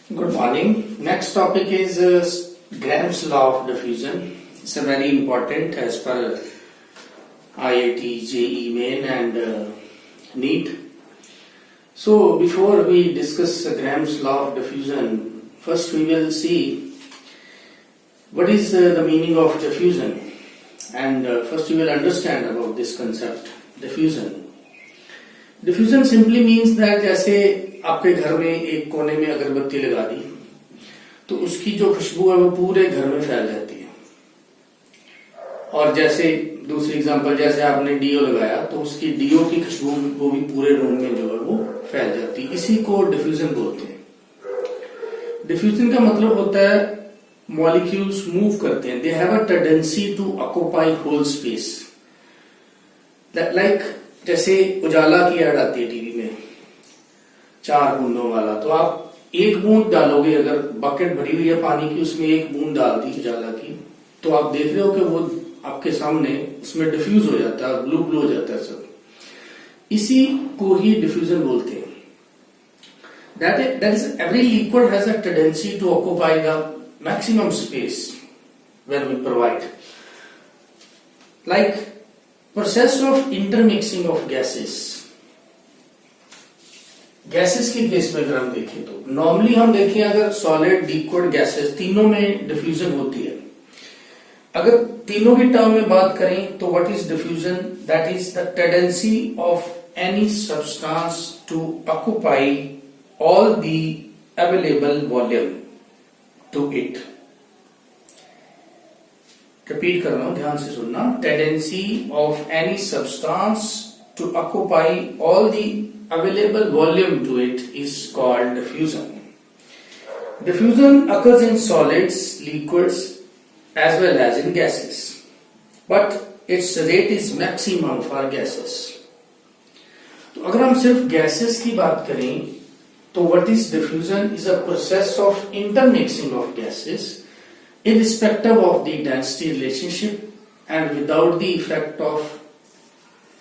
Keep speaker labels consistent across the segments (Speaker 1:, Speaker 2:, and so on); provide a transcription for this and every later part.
Speaker 1: Good morning. Next topic is Graham's law of diffusion. It's a very important as per IIT, JEE Main and NEET. So before we discuss Graham's law of diffusion, first we will see what is the meaning of diffusion, and first you will understand about this concept diffusion. Diffusion simply means that जैसे आपके घर में एक कोने में अगरबत्ती लगा दी तो उसकी जो खुशबू है वो पूरे घर में फैल जाती है। और जैसे दूसरी एग्जांपल, जैसे आपने डीओ लगाया तो उसकी डीओ की खुशबू वो भी पूरे रूम में जो है वो फैल जाती है। इसी को डिफ्यूजन बोलते हैं। डिफ्यूजन का मतलब होता है मॉलिक्यूल्स मूव करते हैं, they have a tendency to occupy whole space. Like जैसे उजाला की ऐड आती है टीवी में 4 बूंदों वाला, तो आप एक बूंद डालोगे, अगर बकेट भरी हुई है पानी की उसमें एक बूंद डाल दी उजाला की, तो आप देख रहे हो कि वो आपके सामने उसमें डिफ्यूज हो जाता है, ब्लू ब्लू हो जाता है सब। इसी को ही डिफ्यूजन बोलते हैं। That is every liquid has a tendency to occupy the maximum space when we provide. Like process of intermixing of gases. Gases के केस में अगर हम देखें तो नॉर्मली हम देखें अगर सॉलिड, लिक्विड, गैसेस तीनों में डिफ्यूजन होती है। अगर तीनों की टर्म में बात करें तो what is diffusion? That is the tendency of any substance to occupy all the available volume to it. Repeat कर रहा हूं, ध्यान से सुनना। Tendency of any substance to occupy all the available volume to it is called diffusion. Diffusion occurs in solids, liquids as well as in gases, but its rate is maximum for gases. तो अगर हम सिर्फ gases की बात करें तो what is diffusion is a process of intermixing of gases irrespective of the density relationship and without the effect of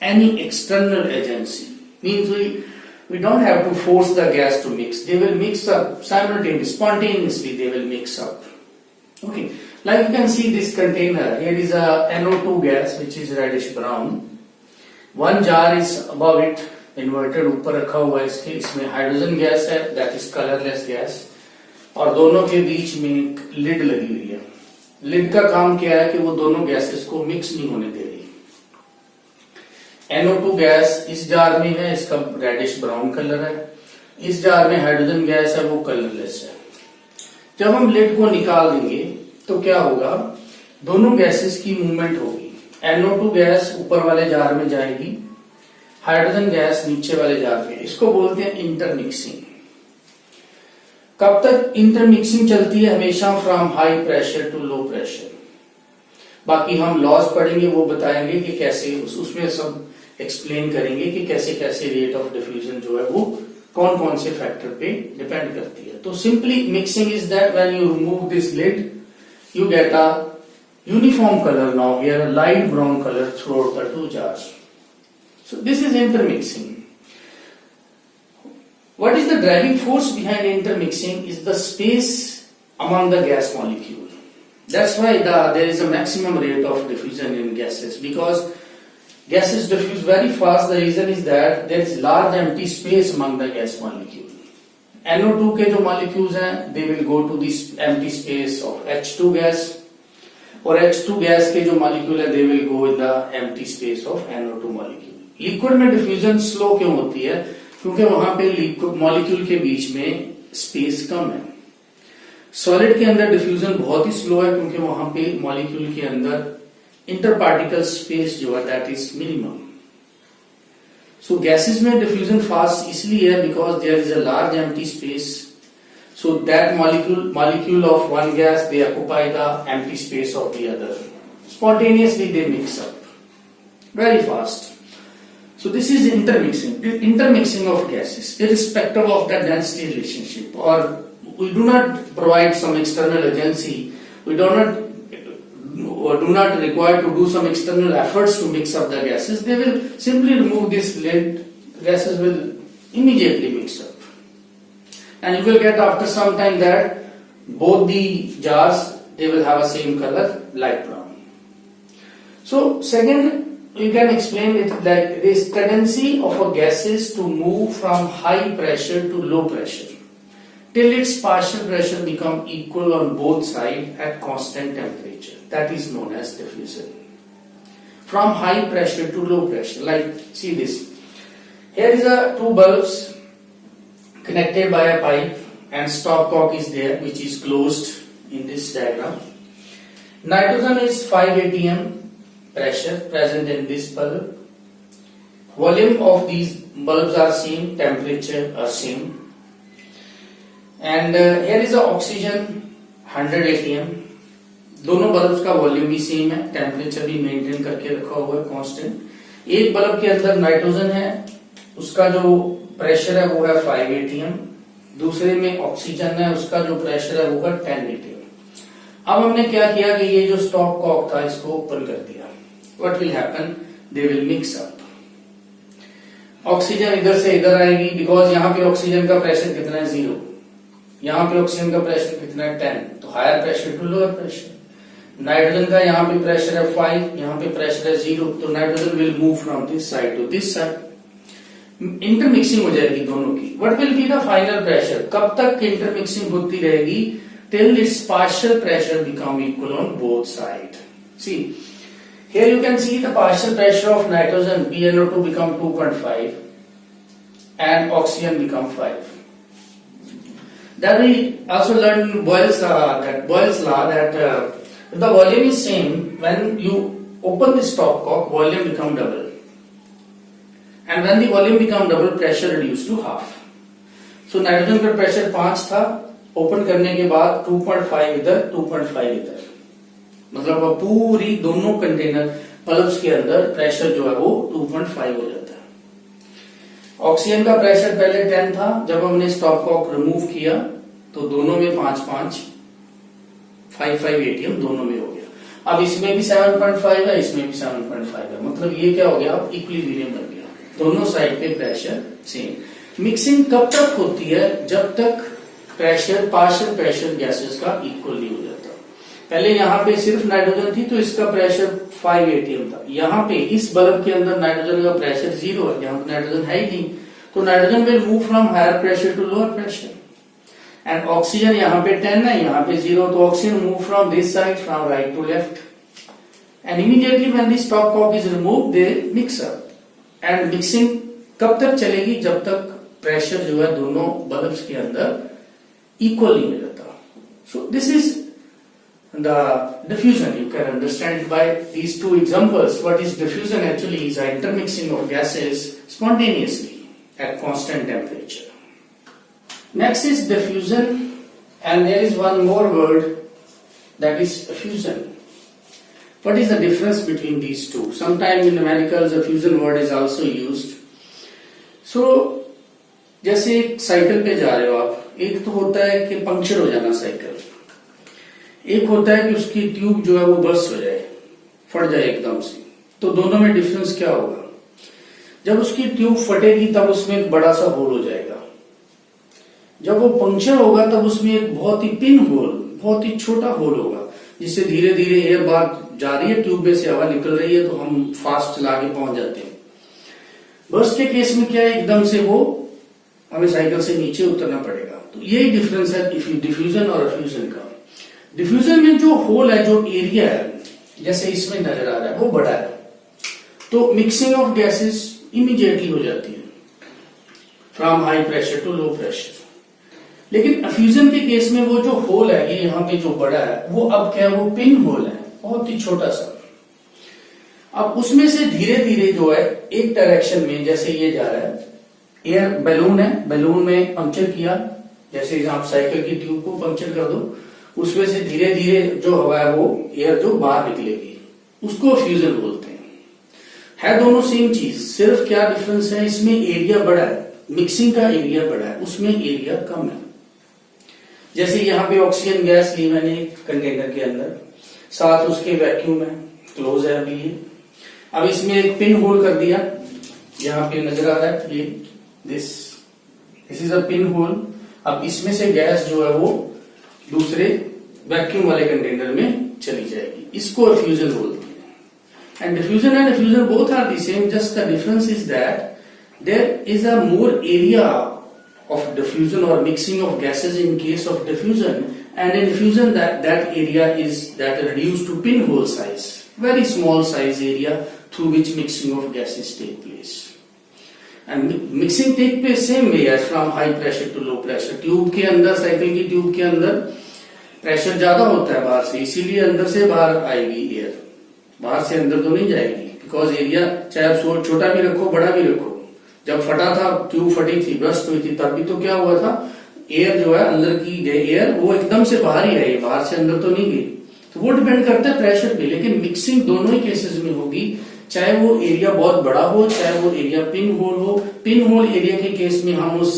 Speaker 1: any external agency. Means we don't have to force the gas to mix. They will mix up simultaneously, spontaneously they will mix up. Okay, like you can see this container, here is a NO2 gas which is reddish brown. One jar is above it, inverted ऊपर रखा हुआ है इसके, इसमें hydrogen gas है, that is colorless gas, और दोनों के बीच में एक लिड लगी हुई है। लिड का काम क्या है कि वो दोनों गैसेस को मिक्स नहीं होने दे रही। NO2 गैस इस जार में है, इसका रेडिश ब्राउन कलर है। इस जार में हाइड्रोजन गैस है, वो कलरलेस है। जब हम लिड को निकाल देंगे तो क्या होगा? दोनों गैसेस की मूवमेंट होगी। NO2 गैस ऊपर वाले जार में जाएगी, हाइड्रोजन गैस नीचे वाले जार में। इसको बोलते हैं इंटरमिक्सिंग। कब तक इंटरमिक्सिंग चलती है? हमेशा from high pressure to low pressure. बाकी हम लॉज पढ़ेंगे, वो बताएंगे कि कैसे, उसमें सब एक्सप्लेन करेंगे कि कैसे कैसे रेट ऑफ डिफ्यूजन जो है वो कौन कौन से फैक्टर पे डिपेंड करती है। तो simply mixing is that when you remove this lid you get a uniform colour now here, a light brown colour throughout the two jars. So this is intermixing. What is the driving force behind intermixing is the space among the gas molecule. That's why there is a maximum rate of diffusion in gases, because gases diffuse very fast. The reason is that there is large empty space among the gas molecule. NO2 के जो molecules हैं they will go to this empty space of H2 gas, और H2 gas के जो molecule है they will go in the empty space of NO2 molecule. Liquid में diffusion slow क्यों होती है? क्योंकि वहां पे मॉलिक्यूल के बीच में स्पेस कम है। सॉलिड के अंदर डिफ्यूजन बहुत ही स्लो है क्योंकि वहां पे मॉलिक्यूल के अंदर इंटरपार्टिकल स्पेस जो है that is minimum. So gases में डिफ्यूजन फास्ट इसलिए है because there is a large empty space, so that molecule of one gas they occupy the empty space of the other, spontaneously they mix up very fast. So this is intermixing of gases, irrespective of the density relationship, or we do not provide some external agency. We do not require to do some external efforts to mix up the gases. They will simply remove this lid. Gases will immediately mix up. and you will get after some time that both the jars, they will have a same color, light brown. So second, you can explain it like this: tendency of a gases to move from high pressure to low pressure till its partial pressure become equal on both sides at constant temperature. That is known as diffusion. From high pressure to low pressure, like see this. Here is a two bulbs connected by a pipe, and stopcock is there, which is closed in this diagram. Nitrogen is 5 atm pressure present in this bulb. Volume of these bulbs are same, temperature are same. And here is a oxygen 100 atm. दोनों bulbs का volume भी same है, temperature भी maintain करके रखा हुआ है constant. एक बल्ब के अंदर नाइट्रोजन है, उसका जो प्रेशर है वो है 5 atm, दूसरे में ऑक्सीजन है, उसका जो प्रेशर है वो है 10 atm। अब हमने क्या किया कि ये जो स्टॉप कॉक था इसको ओपन कर दिया। What will happen, they will mix up. Oxygen इधर से इधर आएगी, बिकॉज यहाँ पे ऑक्सीजन का प्रेशर कितना है 0, यहाँ पे ऑक्सीजन का प्रेशर कितना है 10, तो higher pressure to lower pressure. Nitrogen का यहाँ पे प्रेशर है 5, यहाँ पे प्रेशर है 0, तो nitrogen will move from this side to this side. Intermixing हो जाएगी दोनों की। What will be the final pressure, कब तक इंटरमिक्सिंग होती रहेगी, till its partial pressure become equal on both side. See here you can see the partial pressure of nitrogen PnO2 become 2.5 and oxygen become 5. Then we also learned Boyle's law that if the volume is same, when you open the stopcock, volume become double, and when the volume become double, pressure reduced to half. So nitrogen का pressure 5 था, open करने के बाद 2.5 इधर 2.5 इधर, मतलब अब पूरी दोनों कंटेनर बल्ब्स के अंदर प्रेशर जो है वो 2.5 हो जाता है। ऑक्सीजन का प्रेशर पहले 10 था, जब हमने स्टॉपकॉक रिमूव किया तो दोनों में 5 atm दोनों में हो गया। अब इसमें भी 7.5 है, इसमें भी 7.5 है, मतलब ये क्या हो गया, अब इक्विलिब्रियम बन गया, दोनों साइड पे प्रेशर सेम। मिक्सिंग कब तक होती है, जब तक प्रेशर पार्शियल प्रेशर गैसेस का इक्वल नहीं हो जाता। पहले यहाँ पे सिर्फ नाइट्रोजन थी तो इसका प्रेशर 5 atm था, यहाँ पे इस बल्ब के अंदर नाइट्रोजन का प्रेशर 0 है, यहाँ पे नाइट्रोजन है ही नहीं, तो nitrogen will move from higher pressure to lower pressure. And oxygen यहाँ पे 10 है, यहाँ पे 0, तो oxygen move from this side from right to left, and immediately when the stopcock is removed they mix up. And mixing कब तक चलेगी, जब तक प्रेशर जो है दोनों बल्ब्स के अंदर इक्वल नहीं हो जाता। सो this is the diffusion. You can understand it by these two examples. What is diffusion actually is an intermixing of gases spontaneously at constant temperature. Next is diffusion, and there is one more word, that is fusion. What is the difference between these two? Sometimes in the medicals a fusion word is also used. So जैसे एक cycle पे जा रहे हो आप, एक तो होता है कि पंक्चर हो जाना साइकिल, एक होता है कि उसकी ट्यूब जो है वो बर्स्ट हो जाए, फट जाए एकदम से। तो दोनों में डिफरेंस क्या होगा, जब उसकी ट्यूब फटेगी तब उसमें एक बड़ा सा होल हो जाएगा, जब वो पंक्चर होगा तब उसमें एक बहुत ही पिन होल, बहुत ही छोटा होल होगा, जिससे धीरे धीरे एयर बाहर जा रही है, ट्यूब में से हवा निकल रही है, तो हम फास्ट चला के पहुंच जाते हैं। बर्स्ट के केस में क्या है, एकदम से वो हमें साइकिल से नीचे उतरना पड़ेगा। तो यही डिफरेंस है डिफ्यूजन और फ्यूजन का। डिफ्यूजन में जो होल है, जो एरिया है, जैसे इसमें नजर आ रहा है, वो बड़ा है, तो मिक्सिंग ऑफ गैसेस इमीडिएटली हो जाती है from high pressure to low pressure. लेकिन फ्यूजन के केस में वो जो होल है, ये यहाँ पे जो बड़ा है, वो अब क्या है, वो पिन होल है, बहुत ही छोटा सा। अब उसमें से धीरे धीरे जो है एक डायरेक्शन में, जैसे ये जा रहा है, एयर बैलून है, बैलून में पंक्चर किया, जैसे आप साइकिल की ट्यूब को पंक्चर कर दो, उसमें से धीरे धीरे जो हवा है वो एयर जो बाहर निकलेगी, उसको फ्यूजन बोलते हैं। है दोनों सेम चीज, सिर्फ क्या डिफरेंस है, इसमें एरिया बड़ा है, मिक्सिंग का एरिया बड़ा है, उसमें एरिया कम है। जैसे यहाँ पे ऑक्सीजन गैस ली मैंने एक कंटेनर के अंदर, साथ उसके वैक्यूम है, क्लोज है अभी ये। अब इसमें एक पिन होल कर दिया, यहाँ पे नजर आ रहा है ये, this is a pin hole. अब इसमें से गैस जो है वो दूसरे वैक्यूम वाले कंटेनर में चली जाएगी, इसको फ्यूजन बोलते हैं। And diffusion and diffusion both are the same, just the difference is that there is a more area of diffusion or mixing of gases in case of diffusion, and in diffusion that area is reduced to pinhole size, very small size area through which mixing of gases take place. And mixing take place same way as from high pressure to low pressure. Tube के अंदर, cycle की tube के अंदर pressure ज्यादा होता है बाहर से, इसीलिए अंदर से बाहर आएगी एयर, बाहर से अंदर तो नहीं जाएगी, बिकॉज एरिया चाहे आप छोटा भी रखो बड़ा भी रखो। जब फटा था, ट्यूब फटी थी, बस्ट हुई थी, तब भी तो क्या हुआ था, एयर जो है अंदर की एयर वो एकदम से बाहर ही आई, बाहर से अंदर तो नहीं गई। तो वो डिपेंड करता है प्रेशर पे। लेकिन मिक्सिंग दोनों ही केसेस में होगी, चाहे वो एरिया बहुत बड़ा हो, चाहे वो एरिया पिन होल हो। पिन होल एरिया के केस में हम उस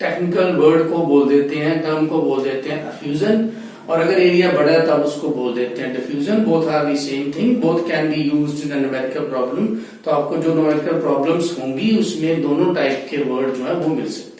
Speaker 1: टेक्निकल वर्ड को बोल देते हैं, टर्म को बोल देते हैं फ्यूजन, और अगर एरिया बड़ा है तब उसको बोल देते हैं diffusion. Both are the same thing, both can be used in numerical problem. तो आपको जो न्यूमेरिकल प्रॉब्लम्स होंगी उसमें दोनों टाइप के वर्ड जो है वो मिल सकते हैं।